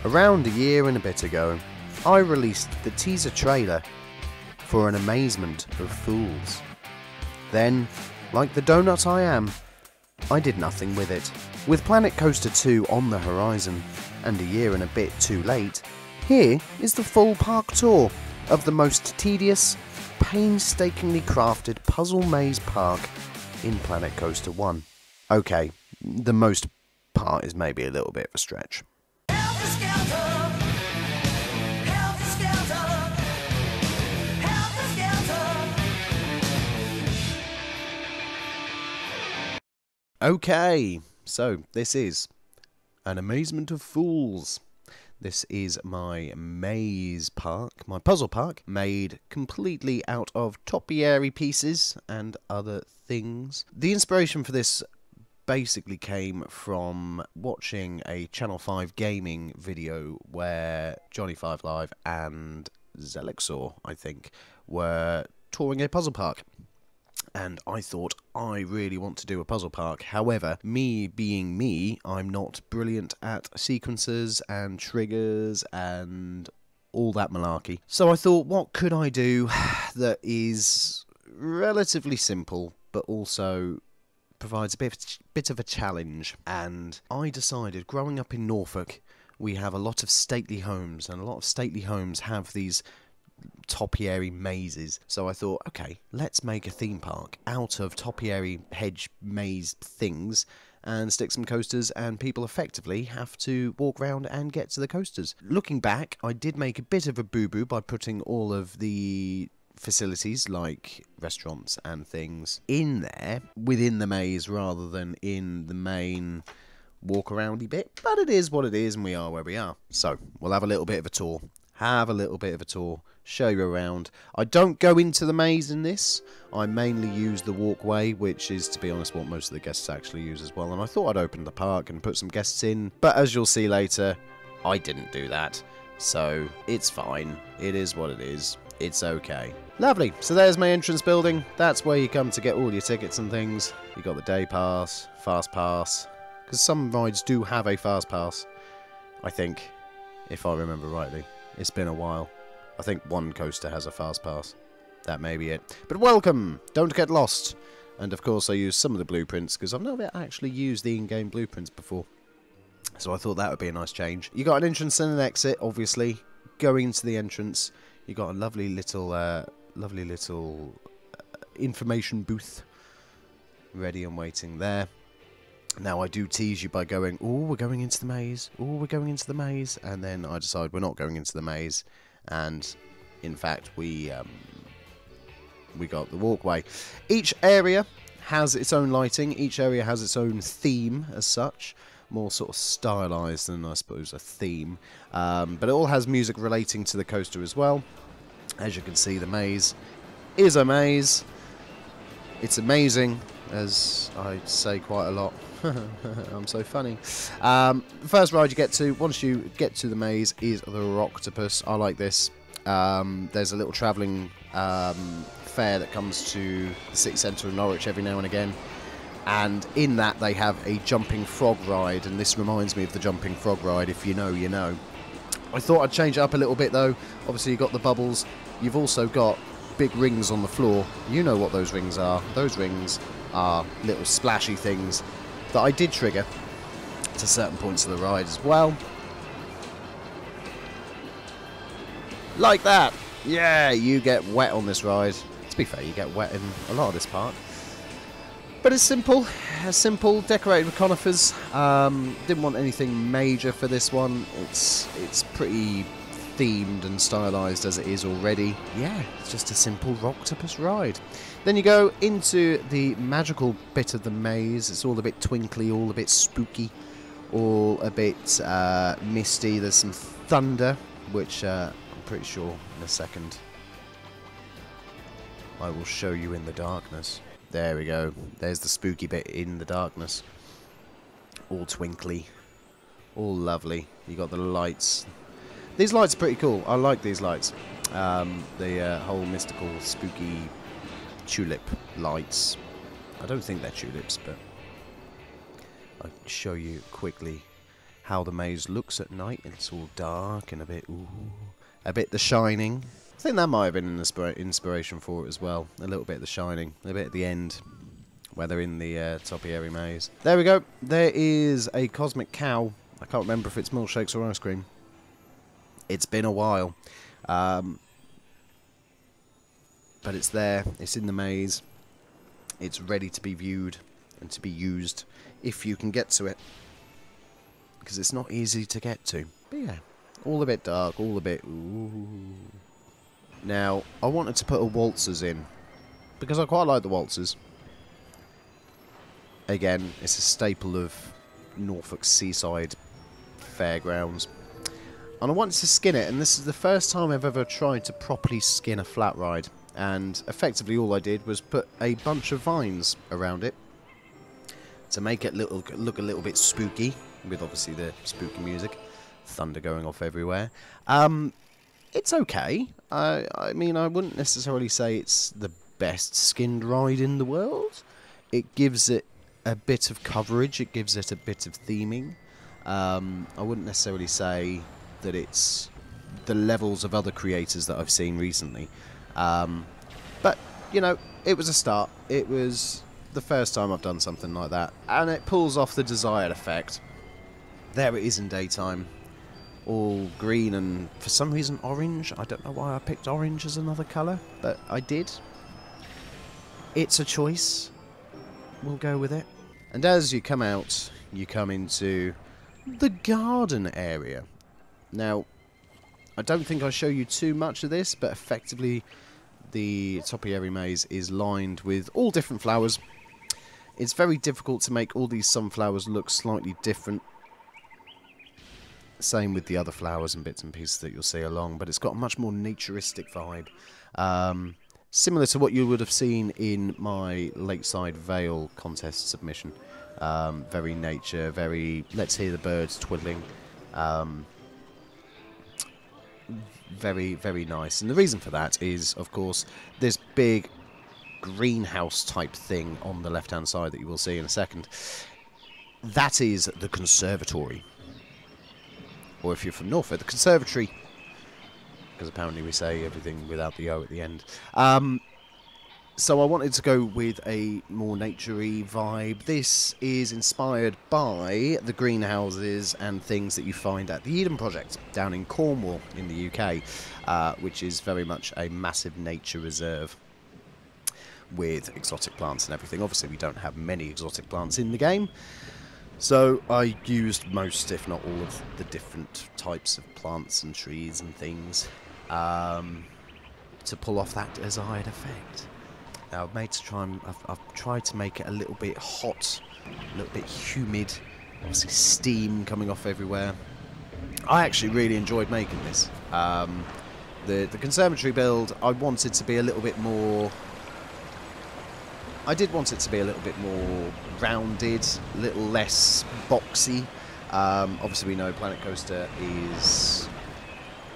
Around a year and a bit ago, I released the teaser trailer for An Amazement of Fools. Then, like the donut I am, I did nothing with it. With Planet Coaster 2 on the horizon, and a year and a bit too late, here is the full park tour of the most tedious, painstakingly crafted puzzle maze park in Planet Coaster 1. Okay, the most part is maybe a little bit of a stretch. Okay, so this is An Amazement of Fools. This is my maze park, my puzzle park, made completely out of topiary pieces and other things. The inspiration for this basically came from watching a Channel 5 gaming video where Johnny Five Live and Zelixor, I think, were touring a puzzle park. And I thought, I really want to do a puzzle park. However, me being me, I'm not brilliant at sequences and triggers and all that malarkey. So I thought, what could I do that is relatively simple, but also provides a bit of a challenge? And I decided, growing up in Norfolk, we have a lot of stately homes, and a lot of stately homes have these topiary mazes. So I thought, okay, let's make a theme park out of topiary hedge maze things and stick some coasters, and people effectively have to walk around and get to the coasters. Looking back, I did make a bit of a boo-boo by putting all of the facilities like restaurants and things in there within the maze rather than in the main walk-aroundy bit, but it is what it is and we are where we are. So we'll have a little bit of a tour. Show you around. I don't go into the maze in this. I mainly use the walkway, which is, to be honest, what most of the guests actually use as well. And I thought I'd open the park and put some guests in, but as you'll see later, I didn't do that. So it's fine. It is what it is. It's okay. Lovely. So there's my entrance building. That's where you come to get all your tickets and things. You got the day pass, fast pass, because some rides do have a fast pass, I think, if I remember rightly. It's been a while. I think one coaster has a fast pass. That may be it. But welcome! Don't get lost. And of course I used some of the blueprints, because I've never actually used the in-game blueprints before. So I thought that would be a nice change. You got an entrance and an exit, obviously. Going into the entrance, you got a lovely little information booth ready and waiting there. Now, I do tease you by going, oh, we're going into the maze. Oh, we're going into the maze. And then I decide we're not going into the maze. And, in fact, we got the walkway. Each area has its own lighting. Each area has its own theme, as such. More sort of stylized than, I suppose, a theme. But it all has music relating to the coaster as well. As you can see, the maze is a maze. It's amazing, as I say quite a lot. I'm so funny. The first ride you get to, once you get to the maze, is the Rocktopus. I like this. There's a little travelling fair that comes to the city centre of Norwich every now and again. And in that they have a jumping frog ride, and this reminds me of the jumping frog ride. If you know, you know. I thought I'd change it up a little bit though. Obviously you've got the bubbles. You've also got big rings on the floor. You know what those rings are. Those rings are little splashy things that I did trigger to certain points of the ride as well. Like that. Yeah, you get wet on this ride. To be fair, you get wet in a lot of this park. But it's simple, decorated with conifers. Didn't want anything major for this one. It's pretty themed and stylized as it is already. Yeah, it's just a simple Rocktopus ride. Then you go into the magical bit of the maze. It's all a bit twinkly, all a bit spooky, all a bit misty. There's some thunder, which I'm pretty sure in a second I will show you in the darkness. There we go. There's the spooky bit in the darkness. All twinkly. All lovely. You got the lights. These lights are pretty cool. I like these lights. The whole mystical, spooky tulip lights. I don't think they're tulips, but I'll show you quickly how the maze looks at night. It's all dark and a bit, ooh, a bit The Shining. I think that might have been an inspiration for it as well. A little bit The Shining, a bit at the end, where they're in the topiary maze. There we go. There is a cosmic cow. I can't remember if it's milkshakes or ice cream. It's been a while. But it's there. It's in the maze. It's ready to be viewed and to be used if you can get to it. Because it's not easy to get to. But yeah, all a bit dark, all a bit... Ooh. Now, I wanted to put a waltzers in, because I quite like the waltzers. Again, it's a staple of Norfolk seaside fairgrounds. And I wanted to skin it, and this is the first time I've ever tried to properly skin a flat ride. And effectively all I did was put a bunch of vines around it to make it look a little bit spooky, with obviously the spooky music, thunder going off everywhere. It's okay. I mean, I wouldn't necessarily say it's the best skinned ride in the world. It gives it a bit of coverage, it gives it a bit of theming. I wouldn't necessarily say that it's the levels of other creators that I've seen recently. But, you know, it was a start. It was the first time I've done something like that, and it pulls off the desired effect. There it is in daytime. All green and, for some reason, orange. I don't know why I picked orange as another colour, but I did. It's a choice. We'll go with it. And as you come out, you come into the garden area. Now, I don't think I show you too much of this, but effectively the topiary maze is lined with all different flowers. It's very difficult to make all these sunflowers look slightly different. Same with the other flowers and bits and pieces that you'll see along, but it's got a much more naturistic vibe. Similar to what you would have seen in my Lakeside Vale contest submission. Very nature, very let's hear the birds twiddling. Very, very nice. And the reason for that is, of course, this big greenhouse type thing on the left hand side that you will see in a second. That is the conservatory. Or if you're from Norfolk, the conservatory. Because apparently we say everything without the O at the end. So I wanted to go with a more naturey vibe. This is inspired by the greenhouses and things that you find at the Eden Project down in Cornwall in the UK, which is very much a massive nature reserve with exotic plants and everything. Obviously we don't have many exotic plants in the game, so I used most, if not all, of the different types of plants and trees and things to pull off that desired effect. Now I've tried to make it a little bit hot, a little bit humid, obviously steam coming off everywhere. I actually really enjoyed making this. The conservatory build, I wanted to be a little bit more... I did want it to be a little bit more rounded, a little less boxy. Obviously we know Planet Coaster is...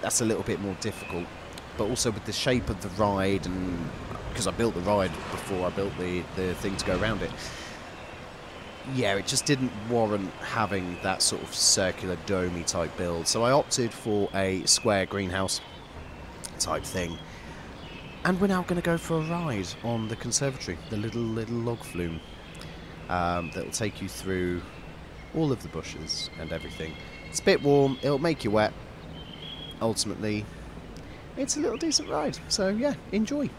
that's a little bit more difficult. But also with the shape of the ride, and because I built the ride before I built the thing to go around it, yeah, it just didn't warrant having that sort of circular domey type build. So I opted for a square greenhouse type thing. And we're now going to go for a ride on the conservatory, the little log flume that will take you through all of the bushes and everything. It's a bit warm, it'll make you wet. Ultimately, it's a little decent ride, so yeah, enjoy.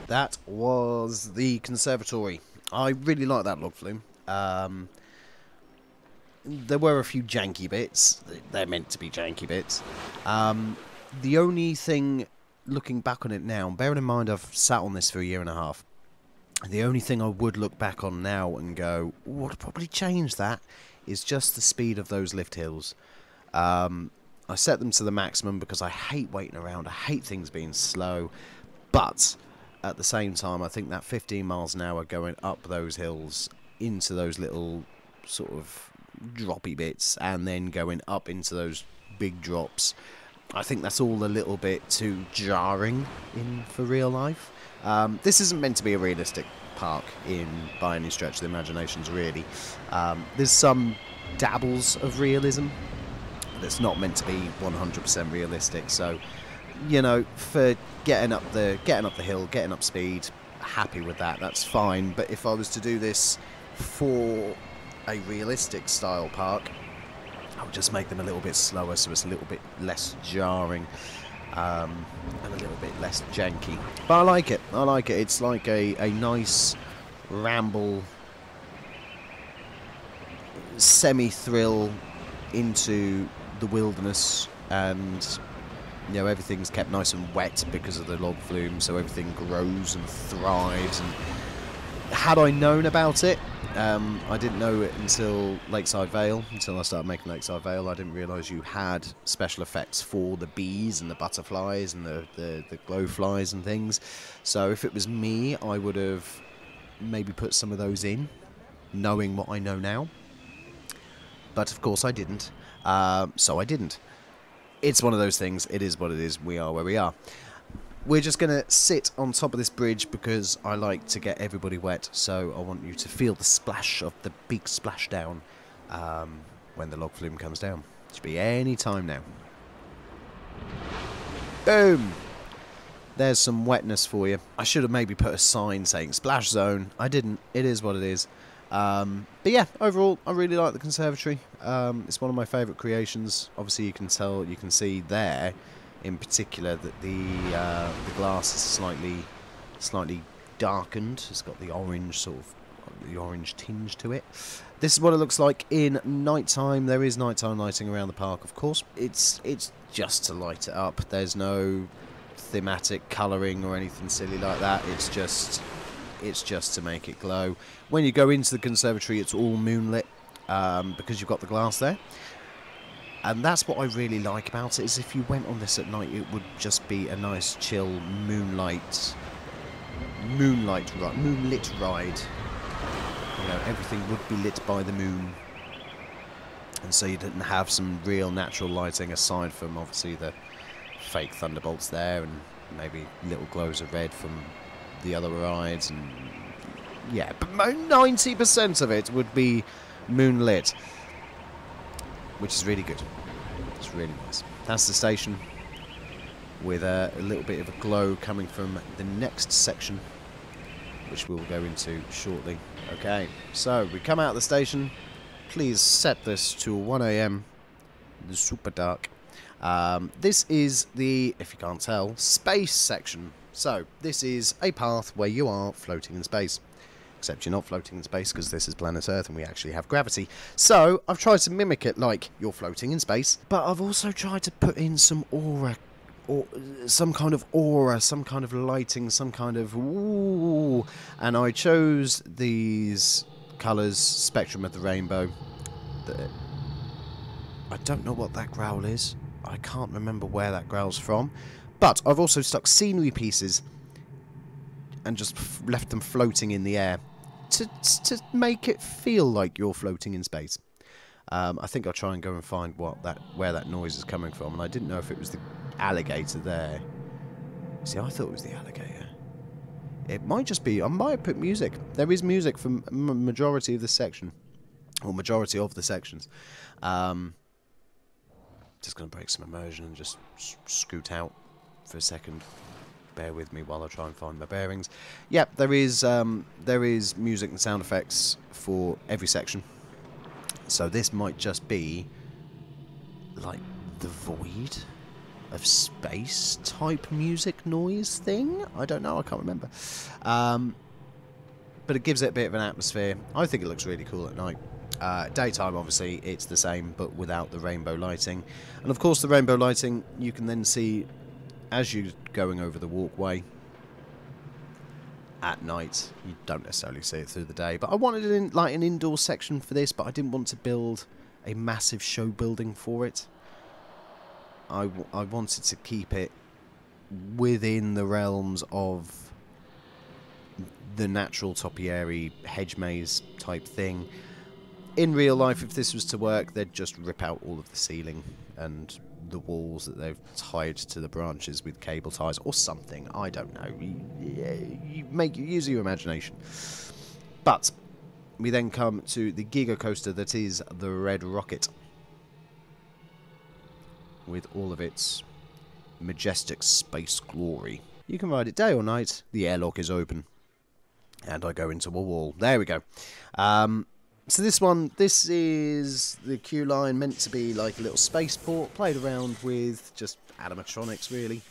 That was the conservatory. I really like that log flume. There were a few janky bits. They're meant to be janky bits. The only thing, looking back on it now, bearing in mind I've sat on this for a year and a half, the only thing I would look back on now and go, what would probably change that, is just the speed of those lift hills. I set them to the maximum because I hate waiting around. I hate things being slow. But at the same time, I think that 15 miles an hour going up those hills into those little sort of droppy bits and then going up into those big drops, I think that's all a little bit too jarring for real life. This isn't meant to be a realistic park by any stretch of the imaginations, really. There's some dabbles of realism that's not meant to be 100% realistic. So, you know, for getting up the hill, getting up speed, happy with that. That's fine. But if I was to do this for a realistic style park, I would just make them a little bit slower, so it's a little bit less jarring. And a little bit less janky. But I like it. I like it. It's like a nice ramble, semi-thrill into the wilderness, and you know, everything's kept nice and wet because of the log flume, so everything grows and thrives. And had I known about it, I didn't know it until Lakeside Vale, until I started making Lakeside Vale. I didn't realise you had special effects for the bees and the butterflies and the glowflies and things. So if it was me, I would have maybe put some of those in, knowing what I know now. But of course I didn't, so I didn't. It's one of those things. It is what it is. We are where we are. We're just going to sit on top of this bridge because I like to get everybody wet, so I want you to feel the splash of the big splashdown when the log flume comes down. It should be any time now. Boom! There's some wetness for you. I should have maybe put a sign saying splash zone. I didn't. It is what it is. But yeah, overall, I really like the conservatory. It's one of my favourite creations. Obviously, you can see there, in particular, that the glass is slightly darkened. It's got the orange orange tinge to it. This is what it looks like in nighttime. There is nighttime lighting around the park, of course. It's just to light it up. There's no thematic colouring or anything silly like that. It's just to make it glow. When you go into the conservatory, it's all moonlit because you've got the glass there. And that's what I really like about it, is if you went on this at night, it would just be a nice chill moonlit ride. You know, everything would be lit by the moon, and so you didn't have some real natural lighting aside from obviously the fake thunderbolts there and maybe little glows of red from the other rides. And yeah, but 90% of it would be moonlit, which is really good. It's really nice. That's the station, with a little bit of a glow coming from the next section, which we'll go into shortly. Okay, so we come out of the station. Please set this to 1 AM. The super dark. This is the, if you can't tell, space section. So this is a path where you are floating in space. Except you're not floating in space because this is planet Earth and we actually have gravity. So I've tried to mimic it like you're floating in space, but I've also tried to put in some aura, or some kind of aura, some kind of lighting, some kind of ooh. And I chose these colours, Spectrum of the Rainbow. I don't know what that growl is. I can't remember where that growl's from. But I've also stuck scenery pieces and just left them floating in the air to make it feel like you're floating in space. I think I'll try and go and find where that noise is coming from, and I didn't know if it was the alligator there. See, I thought it was the alligator. It might just be. I might have put music. There is music from majority of the section, or majority of the sections. Just going to break some immersion and just scoot out for a second. Bear with me while I try and find my bearings. Yep, there is music and sound effects for every section. So this might just be like the void of space type music noise thing. I don't know, I can't remember. But it gives it a bit of an atmosphere. I think it looks really cool at night. Daytime, obviously, it's the same, but without the rainbow lighting. And of course, the rainbow lighting you can then see as you're going over the walkway at night. You don't necessarily see it through the day. But I wanted an indoor section for this, but I didn't want to build a massive show building for it. I wanted to keep it within the realms of the natural topiary hedge maze type thing. In real life, if this was to work, they'd just rip out all of the ceiling and the walls that they've tied to the branches with cable ties or something. I don't know. Use your imagination. But we then come to the Giga Coaster that is the Red Rocket, with all of its majestic space glory. You can ride it day or night. The airlock is open. And I go into a wall. There we go. So this is the queue line, meant to be like a little spaceport. Played around with just animatronics, really.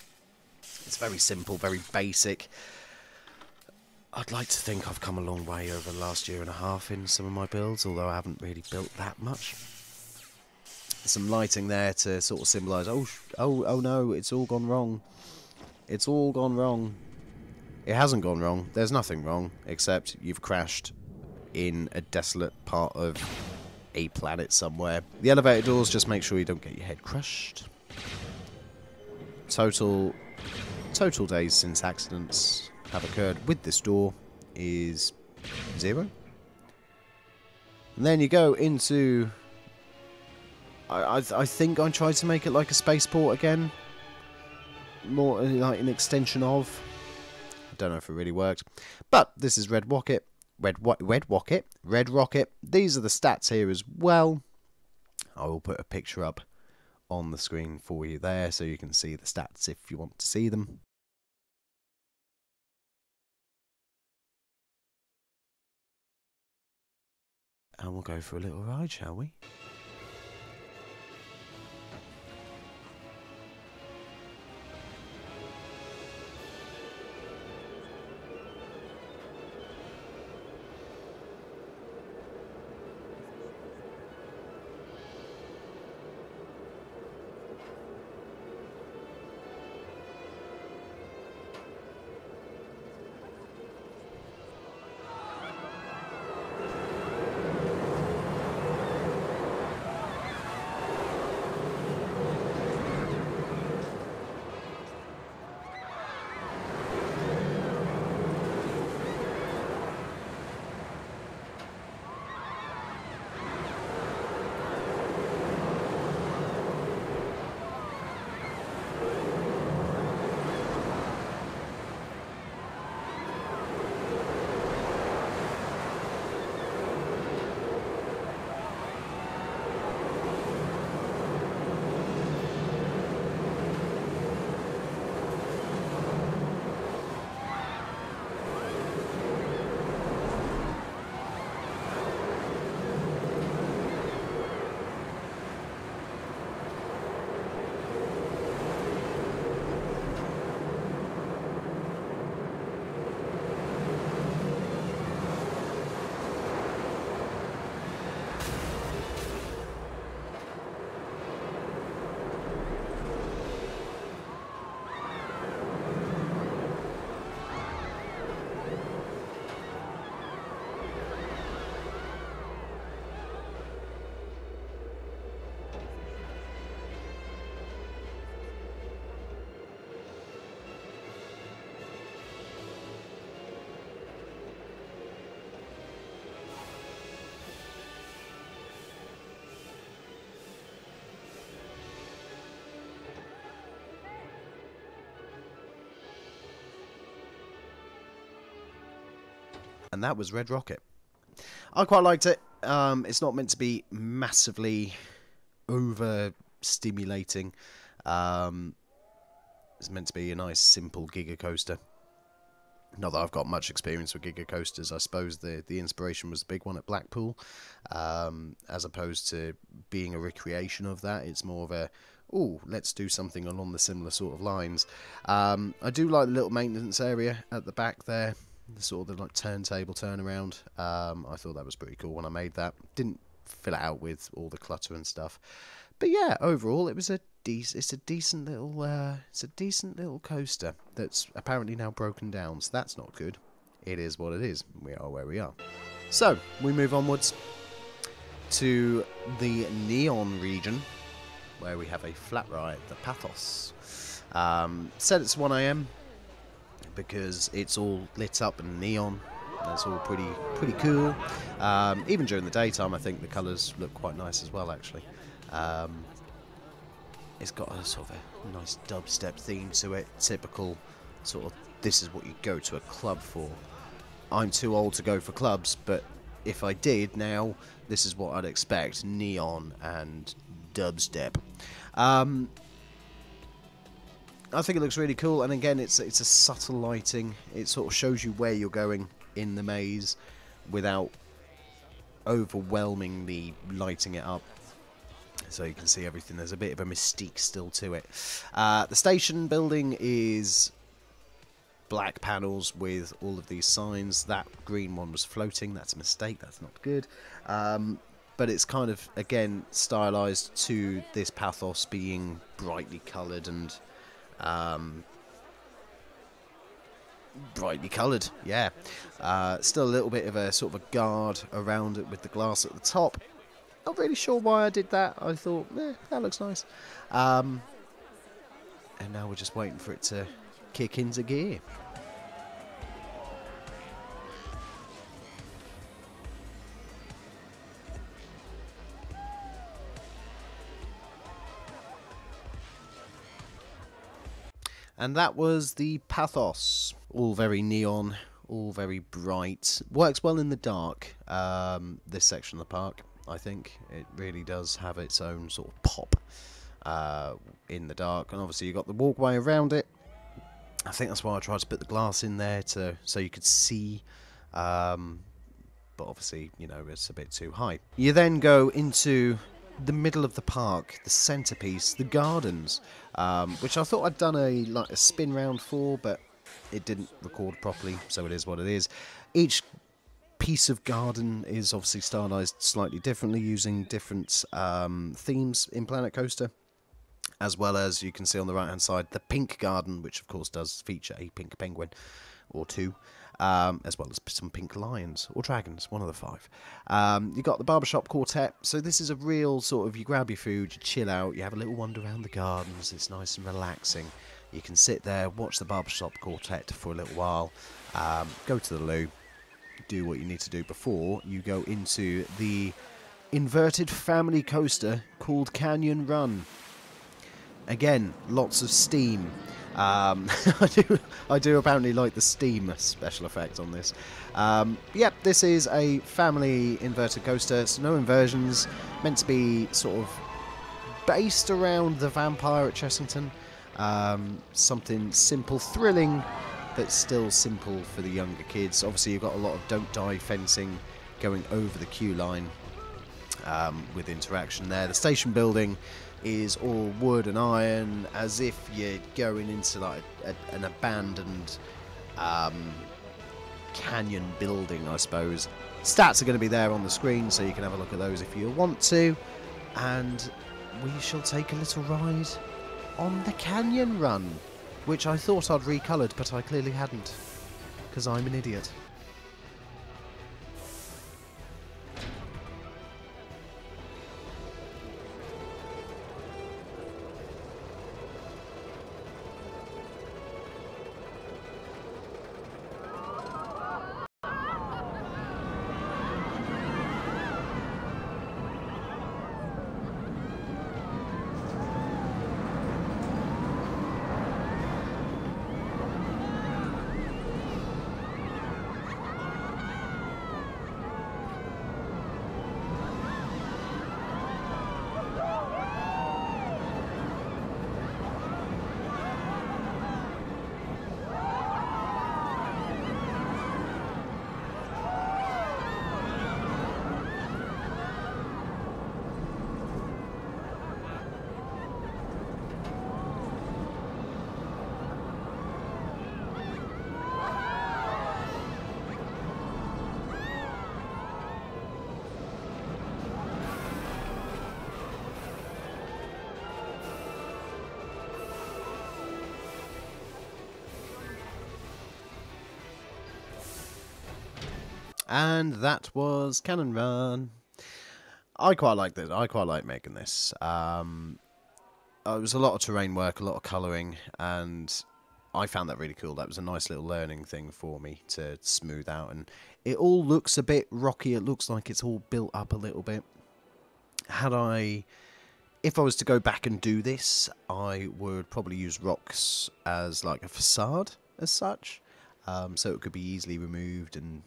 It's very simple, very basic. I'd like to think I've come a long way over the last year and a half in some of my builds, although I haven't really built that much. Some lighting there to sort of symbolise, oh no, it's all gone wrong. It's all gone wrong. It hasn't gone wrong. There's nothing wrong, except you've crashed in a desolate part of a planet somewhere. The elevator doors, just make sure you don't get your head crushed. Total days since accidents have occurred with this door is 0. And then you go into... I think I tried to make it like a spaceport again. More like an extension of... I don't know if it really worked. But this is Red Rocket. Red Rocket. These are the stats here as well. I will put a picture up on the screen for you there so you can see the stats if you want to see them. And we'll go for a little ride, shall we? And that was Red Rocket. I quite liked it. It's not meant to be massively over-stimulating. It's meant to be a nice, simple Giga Coaster. Not that I've got much experience with Giga Coasters. I suppose the inspiration was the big one at Blackpool, as opposed to being a recreation of that. It's more of a, oh, let's do something along the similar sort of lines. I do like the little maintenance area at the back there, the sort of the like turntable turnaround. I thought that was pretty cool when I made that. Didn't fill it out with all the clutter and stuff, but yeah, overall it was it's a decent little coaster that's apparently now broken down, so that's not good. It is what it is. We are where we are. So we move onwards to the Neon region, where we have a flat ride, the Pathos. Said it's 1 AM because it's all lit up and neon. That's all pretty cool. Even during the daytime, I think the colours look quite nice as well, actually. It's got a sort of a nice dubstep theme to it. Typical sort of, this is what you go to a club for. I'm too old to go for clubs, but if I did now, this is what I'd expect. Neon and dubstep. I think it looks really cool, and again, it's a subtle lighting. It sort of shows you where you're going in the maze without overwhelmingly lighting it up, so you can see everything. There's a bit of a mystique still to it. The station building is black panels with all of these signs. That green one was floating. That's a mistake. That's not good. But it's kind of, again, stylized to this Pathos being brightly coloured and brightly coloured, yeah. Still a little bit of a sort of a guard around it with the glass at the top. Not really sure why I did that. I thought, that looks nice. And now we're just waiting for it to kick into gear. And that was the Pathos. All very neon, all very bright. Works well in the dark, this section of the park, I think. It really does have its own sort of pop in the dark. And obviously you've got the walkway around it. I think that's why I tried to put the glass in there so you could see. But obviously, you know, it's a bit too high. You then go into the middle of the park, the centerpiece, the gardens, which I thought I'd done a spin round for, but it didn't record properly, so it is what it is. Each piece of garden is obviously stylized slightly differently, using different themes in Planet Coaster, as well as you can see on the right hand side the pink garden, which of course does feature a pink penguin or two. As well as some pink lions or dragons, one of the 5. You've got the Barbershop Quartet, so this is a real sort of, you grab your food, you chill out, you have a little wander around the gardens, it's nice and relaxing. You can sit there, watch the Barbershop Quartet for a little while, go to the loo, do what you need to do before you go into the inverted family coaster called Canyon Run. Again, lots of steam. I do apparently like the steam special effect on this. Yep, this is a family inverted coaster, so no inversions. Meant to be sort of based around the vampire at Chessington. Something simple, thrilling, but still simple for the younger kids. Obviously, you've got a lot of don't die fencing going over the queue line with interaction there. The station building is all wood and iron, as if you're going into like an abandoned canyon building, I suppose. Stats are going to be there on the screen, so you can have a look at those if you want to. And we shall take a little ride on the Canyon Run, which I thought I'd recoloured, but I clearly hadn't, because I'm an idiot. And that was Cannon Run. I quite like this. I quite like making this. It was a lot of terrain work, a lot of colouring, and I found that really cool. That was a nice little learning thing for me to smooth out. And it all looks a bit rocky. It looks like it's all built up a little bit. If I was to go back and do this, I would probably use rocks as like a facade as such. So it could be easily removed and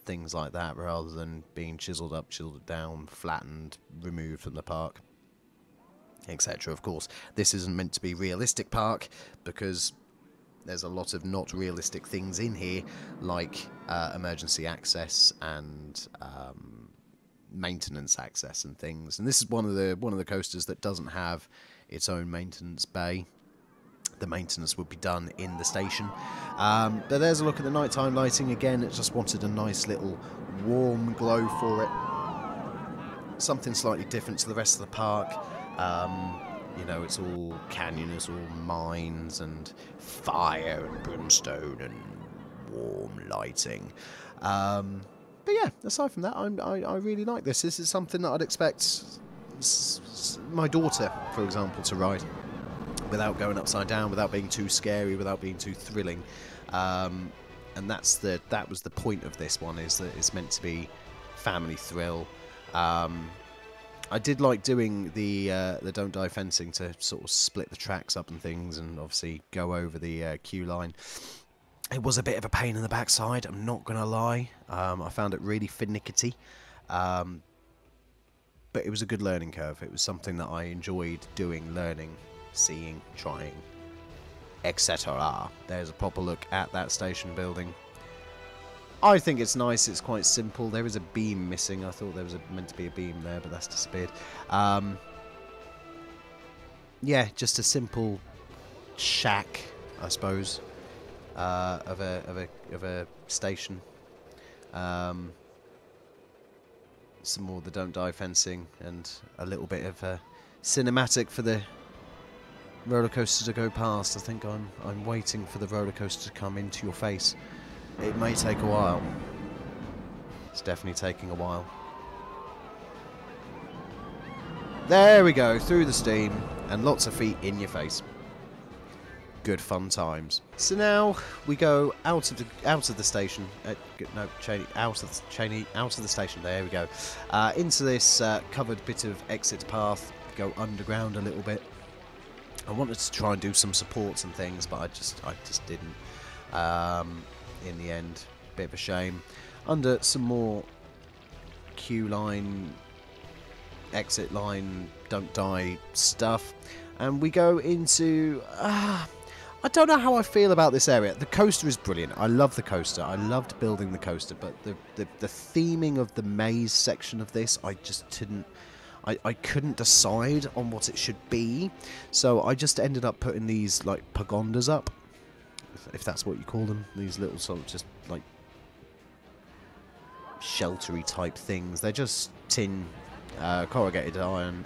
things like that, rather than being chiseled up, chiseled down, flattened, removed from the park, etc. Of course, this isn't meant to be realistic park, because there's a lot of not realistic things in here, like emergency access and maintenance access and things. And this is one of the coasters that doesn't have its own maintenance bay. The maintenance would be done in the station. But there's a look at the nighttime lighting again. It just wanted a nice little warm glow for it. Something slightly different to the rest of the park. You know, it's all canyon, it's all mines and fire and brimstone and warm lighting. But yeah, aside from that, I really like this. This is something that I'd expect my daughter, for example, to ride, without going upside down, without being too scary, without being too thrilling. And that was the point of this one, is that it's meant to be family thrill. I did like doing the Don't Die fencing to sort of split the tracks up and things, and obviously go over the queue line. It was a bit of a pain in the backside, I'm not going to lie. I found it really finicky. But it was a good learning curve. It was something that I enjoyed doing, learning, seeing, trying, etc. There's a proper look at that station building. I think it's nice. It's quite simple. There is a beam missing. I thought there was meant to be a beam there, but that's disappeared. Yeah, just a simple shack, I suppose, of a station. Some more of the Don't Die fencing, and a little bit of a cinematic for the roller coaster to go past. I think I'm waiting for the roller coaster to come into your face. It may take a while. It's definitely taking a while. There we go, through the steam, and lots of feet in your face. Good fun times. So now we go out of the station. No, Cheney, out of the station. There we go. Into this covered bit of exit path. Go underground a little bit. I wanted to try and do some supports and things, but I just didn't. In the end, bit of a shame. Under some more queue line, exit line, Don't Die stuff, and we go into. I don't know how I feel about this area. The coaster is brilliant. I love the coaster. I loved building the coaster, but the theming of the maze section of this, I just didn't. I couldn't decide on what it should be, so I just ended up putting these like pagondas up, if that's what you call them. These little sort of just like sheltery type things. They're just tin, corrugated iron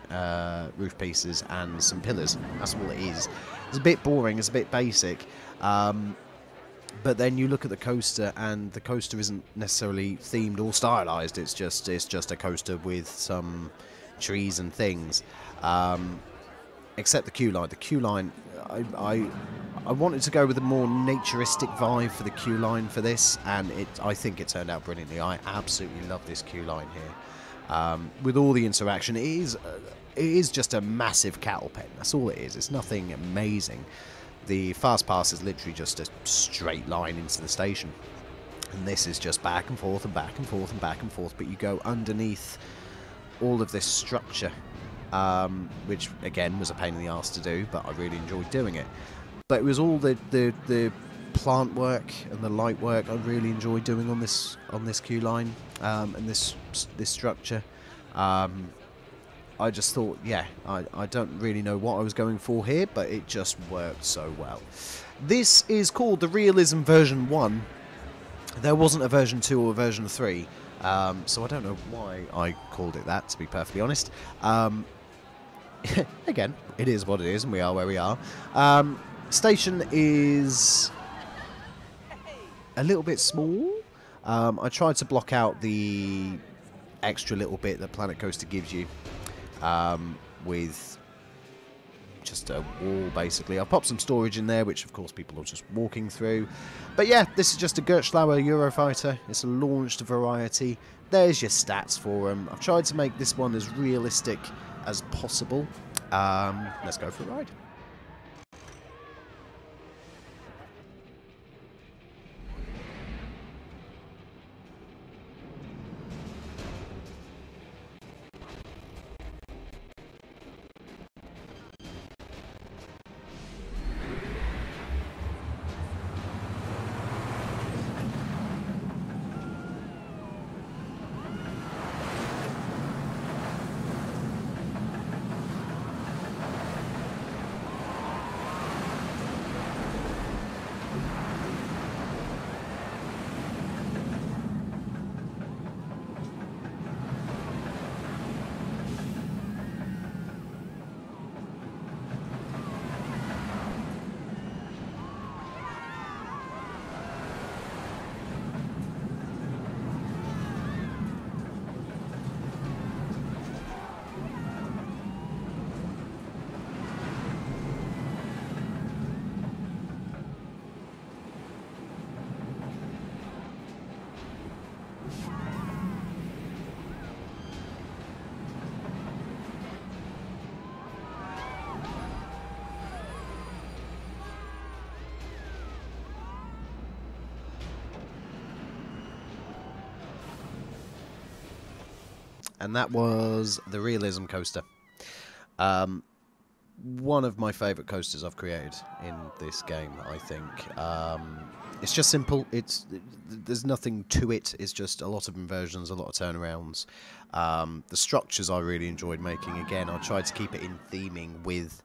roof pieces and some pillars. That's all it is. It's a bit boring. It's a bit basic. But then you look at the coaster, and the coaster isn't necessarily themed or stylized. It's just a coaster with some trees and things, except the queue line. The queue line, I wanted to go with a more naturistic vibe for the queue line for this, and I think it turned out brilliantly. I absolutely love this queue line here. With all the interaction, it is just a massive cattle pen. That's all it is. It's nothing amazing. The fast pass is literally just a straight line into the station, and this is just back and forth and back and forth and back and forth, but you go underneath all of this structure, which again was a pain in the arse to do, but I really enjoyed doing it. But it was all the plant work and the light work I really enjoyed doing on this queue line, and this structure. I just thought, yeah, I don't really know what I was going for here, but it just worked so well. This is called the Realism version 1. There wasn't a version 2 or a version 3. So I don't know why I called it that, to be perfectly honest. Again, it is what it is, and we are where we are. Station is a little bit small. I tried to block out the extra little bit that Planet Coaster gives you with just a wall, basically. I'll pop some storage in there, which of course people are just walking through. But yeah, this is just a Gertschlauer Eurofighter. It's a launched variety. There's your stats for them. I've tried to make this one as realistic as possible. Let's go for a ride. And that was the Realism Coaster. One of my favourite coasters I've created in this game, I think. It's just simple. There's nothing to it. It's just a lot of inversions, a lot of turnarounds. The structures I really enjoyed making. Again, I tried to keep it in theming with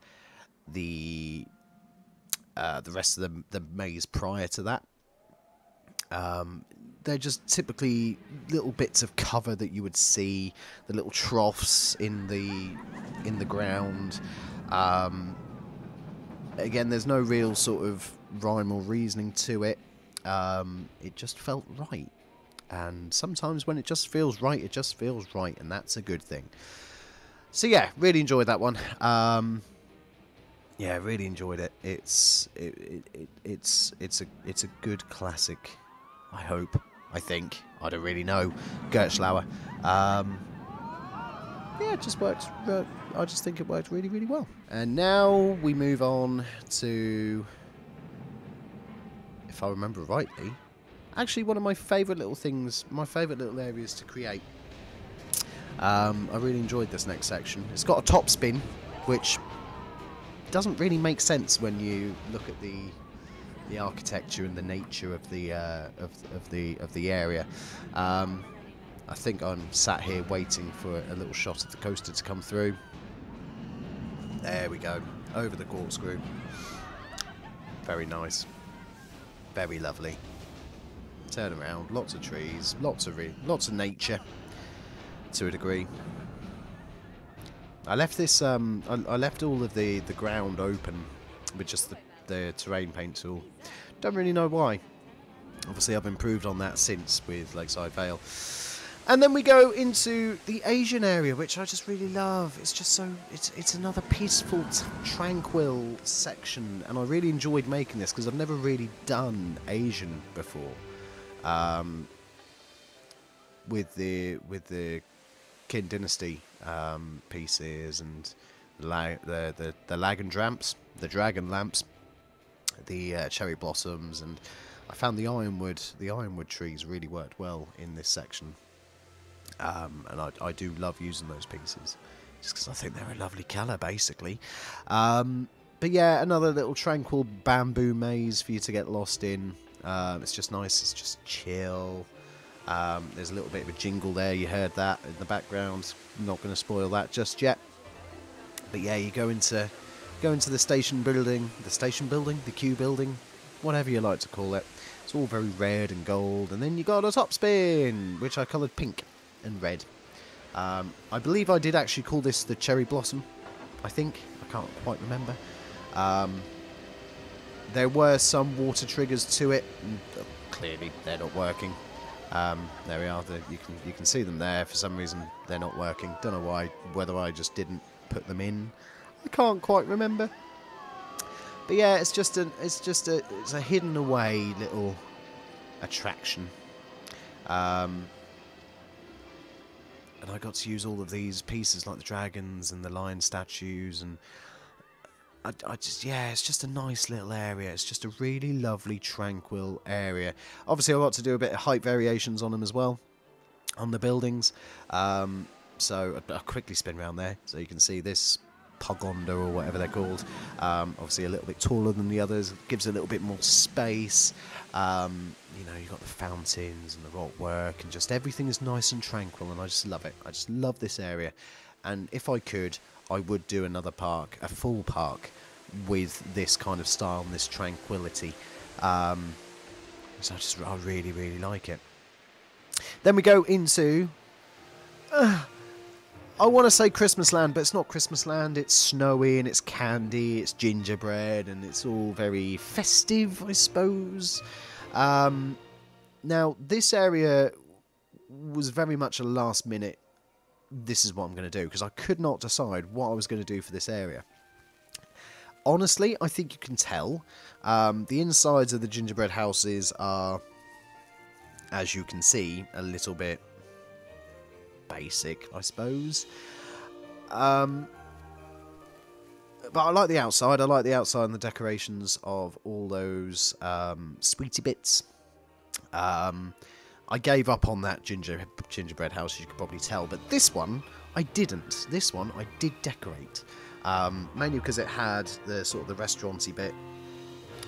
the rest of the maze prior to that. They're just typically little bits of cover that you would see, the little troughs in the ground. Again, there's no real sort of rhyme or reasoning to it. It just felt right. And sometimes when it just feels right, it just feels right, and that's a good thing. So yeah, really enjoyed that one. Yeah, really enjoyed it. It's a good classic. I hope. I think. I don't really know. Gertschlauer. Yeah, it just worked. I just think it worked really, really well. And now we move on to, if I remember rightly, actually one of my favourite little things, my favourite little areas to create. I really enjoyed this next section. It's got a top spin, which doesn't really make sense when you look at the architecture and the nature of the area. I think I'm sat here waiting for a little shot of the coaster to come through. There we go, over the corkscrew. Very nice, very lovely. Turn around, lots of trees, lots of nature to a degree. I left this. I left all of the ground open with just the terrain paint tool. Don't really know why. Obviously, I've improved on that since with Lakeside Vale. And then we go into the Asian area, which I just really love. It's just so it's another peaceful, tranquil section, and I really enjoyed making this because I've never really done Asian before. With the Qin Dynasty pieces and the Lagan Dramps, the Dragon Lamps, the Cherry Blossoms, and I found the Ironwood trees really worked well in this section. And I do love using those pieces, just because I think they're a lovely colour, basically. But yeah, another little tranquil bamboo maze for you to get lost in. It's just nice, it's just chill. There's a little bit of a jingle there, you heard that in the background. I'm not going to spoil that just yet. But yeah, you go into the station building, the queue building, whatever you like to call it. It's all very red and gold, and then you got a top spin, which I coloured pink and red. I believe I did actually call this the Cherry Blossom, I think. I can't quite remember. There were some water triggers to it, and clearly they're not working. There we are. You can see them there. For some reason, they're not working. Don't know why. Whether I just didn't put them in, I can't quite remember. But yeah, it's a hidden away little attraction. And I got to use all of these pieces, like the dragons and the lion statues, and it's just a nice little area. It's just a really lovely, tranquil area. Obviously, I got to do a bit of height variations on them as well, on the buildings. So I'll quickly spin around there, so you can see this pagoda or whatever they're called. Obviously a little bit taller than the others, gives a little bit more space. You know, you've got the fountains and the rock work, and just everything is nice and tranquil, and I just love it. I just love this area, and if I could, I would do another park, a full park, with this kind of style and this tranquility. So I really, really like it. Then we go into... I want to say Christmasland, but it's not Christmasland. It's snowy and it's candy, it's gingerbread, and it's all very festive, I suppose. Now, this area was very much a last minute, this is what I'm going to do, because I could not decide what I was going to do for this area. Honestly, I think you can tell. The insides of the gingerbread houses are, as you can see, a little bit basic, I suppose. But I like the outside. I like the outside and the decorations of all those sweetie bits. I gave up on that gingerbread house, as you could probably tell, but this one I didn't. This one I did decorate, mainly because it had the sort of the restaurant-y bit,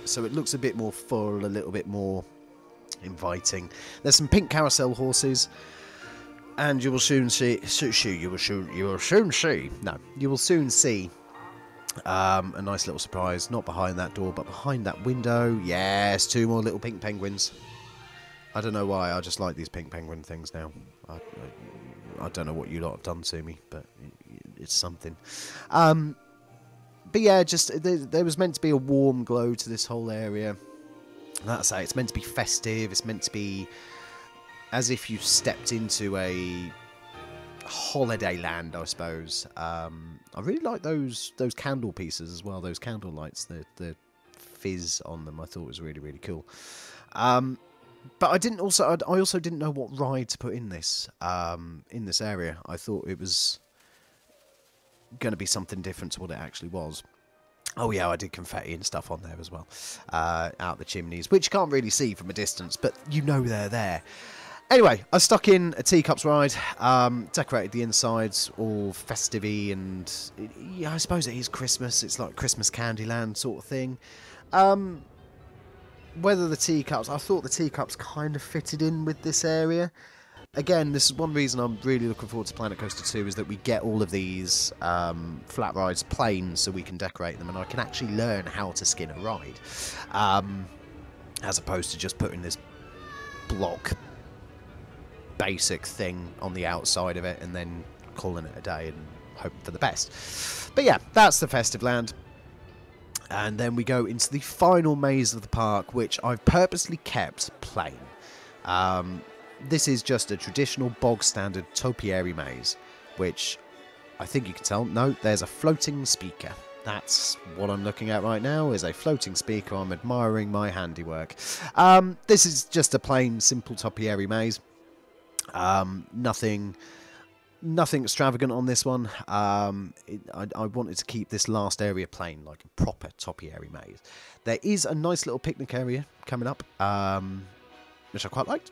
so it looks a bit more full, a little bit more inviting. There's some pink carousel horses. And you will soon see. You will soon see a nice little surprise. Not behind that door, but behind that window. Yes, 2 more little pink penguins. I don't know why. I just like these pink penguin things now. I don't know what you lot have done to me, but it's something. But yeah, just there was meant to be a warm glow to this whole area. That's it. It's meant to be festive. It's meant to be as if you stepped into a holiday land, I suppose. I really like those candle pieces as well, those candle lights, the fizz on them. I thought was really, really cool. But I also didn't know what ride to put in this area. I thought it was going to be something different to what it actually was. Oh yeah, I did confetti and stuff on there as well, out the chimneys, which you can't really see from a distance, but you know they're there. Anyway, I stuck in a teacups ride, decorated the insides all festive-y, and yeah, I suppose it is Christmas. It's like Christmas Candyland sort of thing. Whether the teacups, I thought the teacups kind of fitted in with this area. Again, this is one reason I'm really looking forward to Planet Coaster 2, is that we get all of these flat rides plain so we can decorate them, and I can actually learn how to skin a ride, as opposed to just putting this block basic thing on the outside of it and then calling it a day and hoping for the best. But yeah, that's the Festive Land. And then we go into the final maze of the park, which I've purposely kept plain. This is just a traditional bog standard topiary maze, which I think you can tell. No, there's a floating speaker. That's what I'm looking at right now, is a floating speaker. I'm admiring my handiwork. This is just a plain, simple topiary maze. Nothing extravagant on this one. I wanted to keep this last area plain, like a proper topiary maze. There is a nice little picnic area coming up, which I quite liked.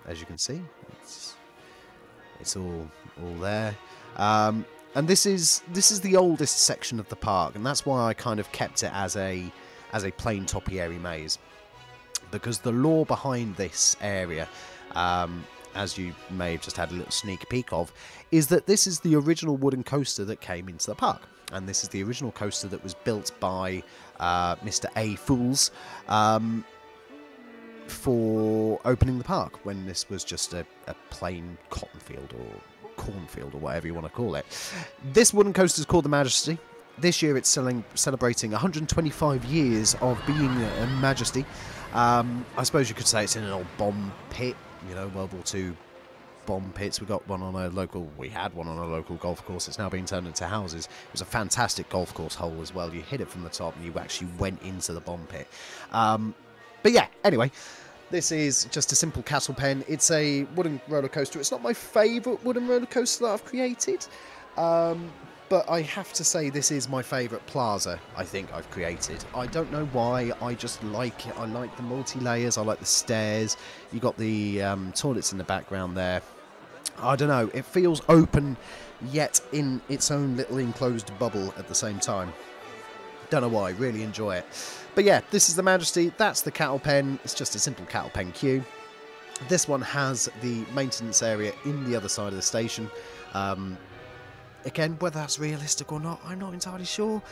As you can see, it's all there. And this is the oldest section of the park, and that's why I kind of kept it as a plain topiary maze. Because the lore behind this area, as you may have just had a little sneak peek of, is that this is the original wooden coaster that came into the park. And this is the original coaster that was built by Mr. A. Fools for opening the park, when this was just a plain cotton field or cornfield or whatever you want to call it. This wooden coaster is called the Majesty. This year it's celebrating 125 years of being a Majesty. I suppose you could say it's in an old bomb pit, you know, World War II bomb pits. We had one on a local golf course. It's now been turned into houses. It was a fantastic golf course hole as well. You hit it from the top and you actually went into the bomb pit. But yeah, anyway, this is just a simple cattle pen. It's a wooden roller coaster. It's not my favourite wooden roller coaster that I've created. But I have to say this is my favourite plaza I think I've created. I don't know why, I just like it. I like the multi-layers, I like the stairs. You got the toilets in the background there. I don't know, it feels open yet in its own little enclosed bubble at the same time. Don't know why, really enjoy it. But yeah, this is the Majesty, that's the cattle pen. It's just a simple cattle pen queue. This one has the maintenance area in the other side of the station. Again, whether that's realistic or not, I'm not entirely sure.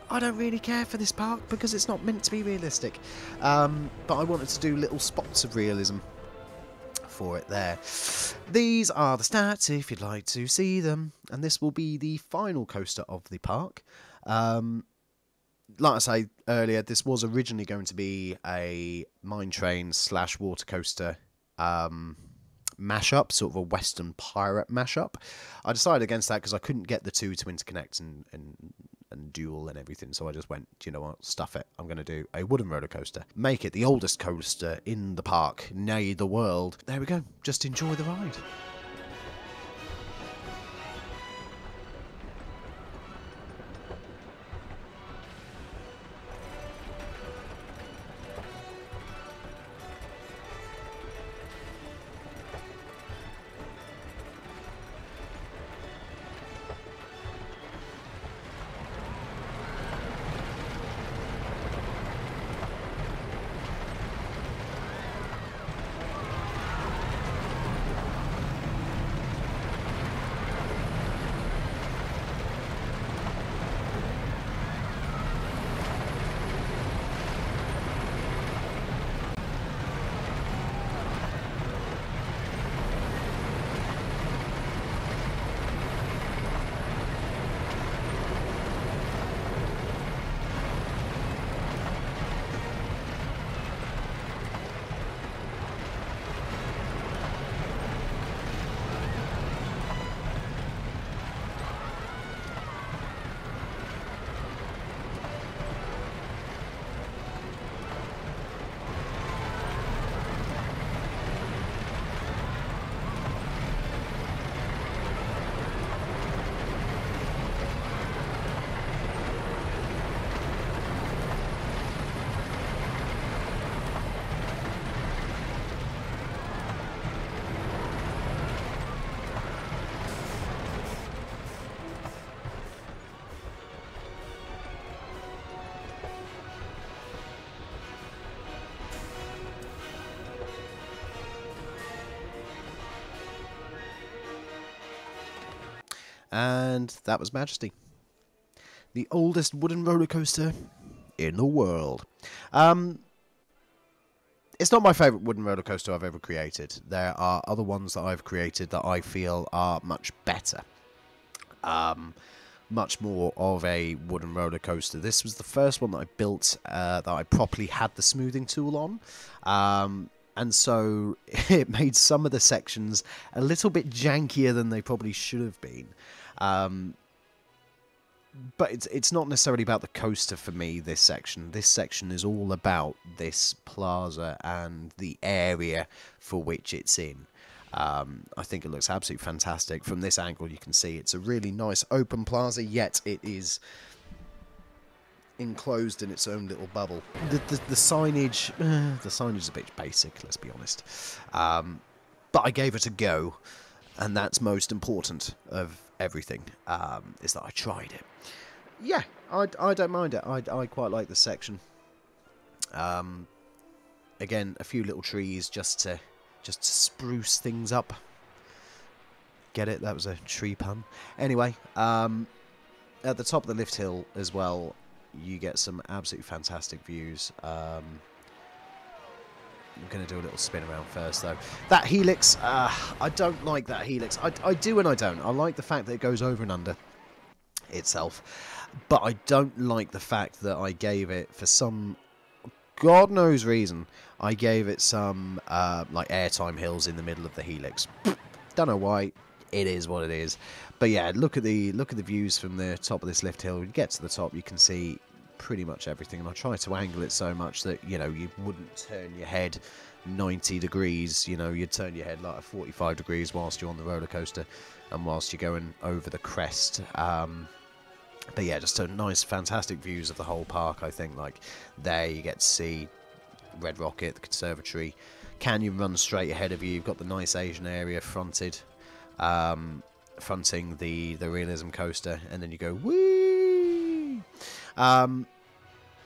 I don't really care for this park because it's not meant to be realistic. But I wanted to do little spots of realism for it there. These are the stats if you'd like to see them. And this will be the final coaster of the park. Like I say earlier, this was originally going to be a mine train / water coaster mashup, sort of a Western pirate mashup. I decided against that because I couldn't get the two to interconnect and duel and everything, so I just went, you know what, stuff it, I'm going to do a wooden roller coaster. Make it the oldest coaster in the park, nay the world. There we go, just enjoy the ride. And that was Majesty, the oldest wooden roller coaster in the world. It's not my favourite wooden roller coaster I've ever created. There are other ones that I've created that I feel are much better. Much more of a wooden roller coaster. This was the first one that I built that I properly had the smoothing tool on. And so it made some of the sections a little bit jankier than they probably should have been. But it's not necessarily about the coaster for me, this section. This section is all about this plaza and the area for which it's in. I think it looks absolutely fantastic. From this angle you can see it's a really nice open plaza, yet it is enclosed in its own little bubble. The signage, the signage is a bit basic, let's be honest. But I gave it a go, and that's most important of everything, is that I tried it. Yeah, I don't mind it. I quite like this section. Again, a few little trees just to spruce things up. Get it? That was a tree pun. Anyway, at the top of the lift hill as well, you get some absolutely fantastic views. I'm going to do a little spin around first, though. That helix, I don't like that helix. I do and I don't. I like the fact that it goes over and under itself, but I don't like the fact that I gave it, for some God knows reason, I gave it some like airtime hills in the middle of the helix. Don't know why. It is what it is. But yeah, look at the views from the top of this lift hill. When you get to the top, you can see pretty much everything. And I try to angle it so much that, you know, you wouldn't turn your head 90 degrees. You know, you'd turn your head like 45 degrees whilst you're on the roller coaster and whilst you're going over the crest. But yeah, just a nice, fantastic views of the whole park. I think, like, there you get to see Red Rocket, the conservatory. Canyon runs straight ahead of you. You've got the nice Asian area fronting the realism coaster, and then you go whee. The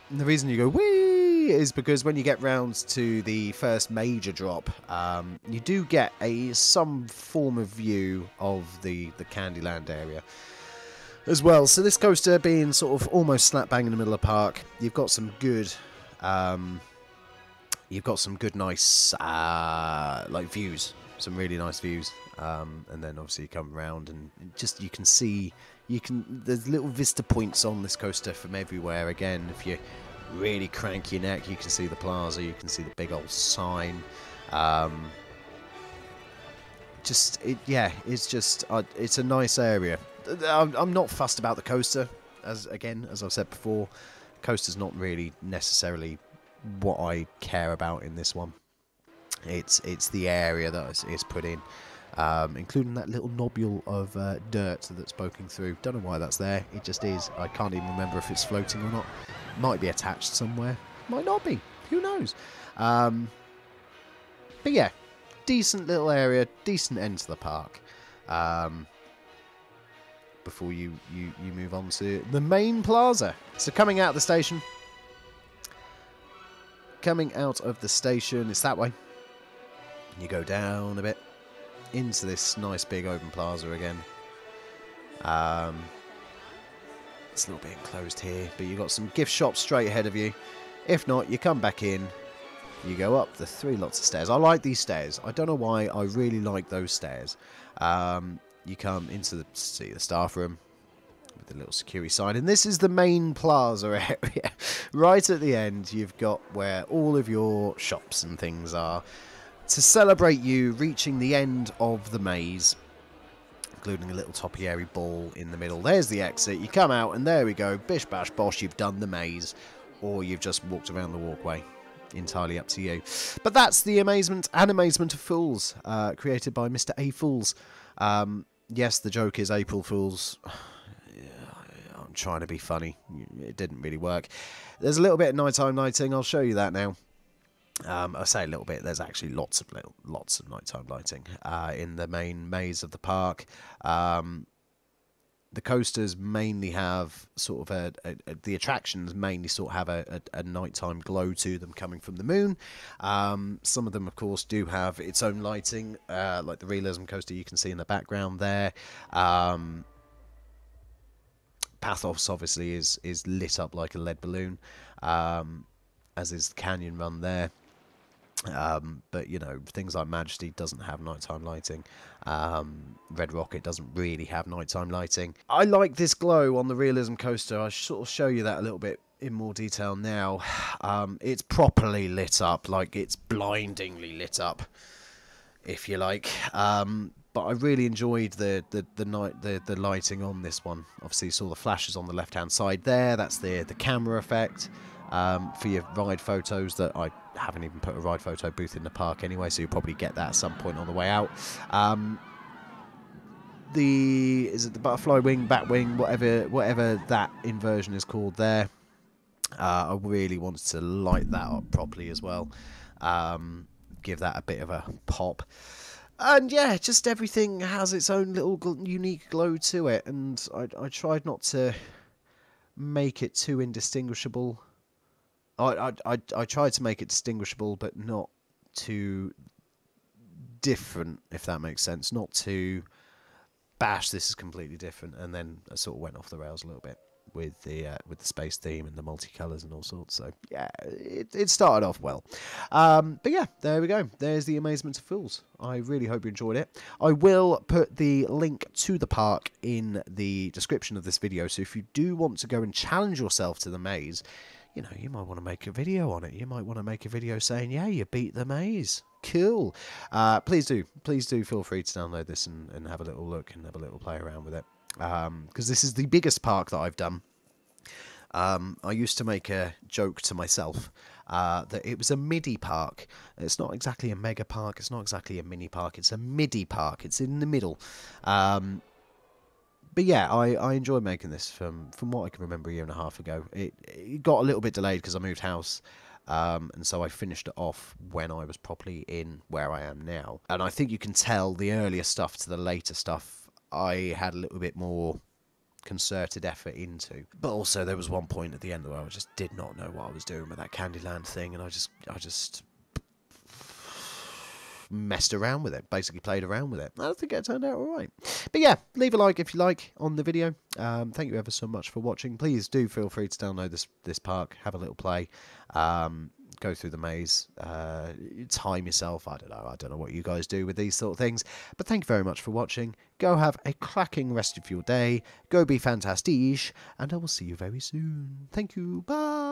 reason you go whee is because when you get round to the first major drop, you do get some form of view of the Candyland area as well. So this coaster being sort of almost slap bang in the middle of the park, you've got some good nice like views, some really nice views. And then obviously you come around and just you can see there's little vista points on this coaster from everywhere. Again, if you really crank your neck, you can see the plaza, you can see the big old sign. It's a nice area. I'm not fussed about the coaster, as I've said before. Coaster's not really necessarily what I care about in this one. It's the area that is put in. Including that little nobule of dirt that's poking through. Don't know why that's there. It just is. I can't even remember if it's floating or not. Might be attached somewhere. Might not be. Who knows? But yeah, decent little area. Decent end to the park. Before you move on to the main plaza. So coming out of the station. It's that way. You go down a bit into this nice big open plaza again. It's a little bit enclosed here, but you've got some gift shops straight ahead of you. If not, you come back in, you go up the 3 lots of stairs. I like these stairs. I don't know why, I really like those stairs. You come into the staff room with the little security sign, and this is the main plaza area. Right at the end, you've got where all of your shops and things are. To celebrate you reaching the end of the maze, including a little topiary ball in the middle. There's the exit. You come out, and there we go. Bish bash bosh, you've done the maze, or you've just walked around the walkway. Entirely up to you. But that's the Amazement and Amazement of Fools, created by Mr. A. Fools. Yes, the joke is April Fools. I'm trying to be funny. It didn't really work. There's a little bit of nighttime lighting. I'll show you that now. I say a little bit. There's actually lots of nighttime lighting in the main maze of the park. The coasters mainly have sort of the attractions mainly sort of have a nighttime glow to them coming from the moon. Some of them, of course, do have its own lighting, like the realism coaster you can see in the background there. Pathos obviously is lit up like a lead balloon, as is the Canyon Run there. But you know, things like Majesty doesn't have nighttime lighting. Red Rocket doesn't really have nighttime lighting. I like this glow on the realism coaster. I sort of show you that a little bit in more detail now. It's properly lit up, like it's blindingly lit up, if you like. But I really enjoyed the lighting on this one. Obviously, you saw the flashes on the left hand side there. That's the camera effect. For your ride photos, that I haven't even put a ride photo booth in the park anyway, so you'll probably get that at some point on the way out. Is it the butterfly wing, bat wing, whatever that inversion is called there? I really wanted to light that up properly as well, give that a bit of a pop. And yeah, just everything has its own little unique glow to it, and I tried not to make it too indistinguishable. I tried to make it distinguishable, but not too different, if that makes sense. Not too bash, this is completely different, and then I sort of went off the rails a little bit with the space theme and the multicolours and all sorts. So yeah, it started off well. But yeah, there we go. There's the Amazement of Fools. I really hope you enjoyed it. I will put the link to the park in the description of this video, so if you do want to go and challenge yourself to the maze, you know, you might want to make a video on it. You might want to make a video saying, yeah, you beat the maze. Cool. Please do feel free to download this and have a little look and have a little play around with it. Because this is the biggest park that I've done. I used to make a joke to myself that it was a midi park. It's not exactly a mega park. It's not exactly a mini park. It's a midi park. It's in the middle. But yeah, I enjoy making this from what I can remember a year and a half ago. It got a little bit delayed because I moved house. And so I finished it off when I was properly in where I am now. And I think you can tell the earlier stuff to the later stuff I had a little bit more concerted effort into. But also there was one point at the end where I just did not know what I was doing with that Candyland thing, and I just messed around with it, basically played around with it. I think it turned out alright. But yeah, leave a like if you like on the video. Thank you ever so much for watching. Please do feel free to download this park, have a little play, go through the maze, time yourself. I don't know what you guys do with these sort of things, but thank you very much for watching. Go have a cracking rest of your day, go be fantastic, and I will see you very soon. Thank you, bye.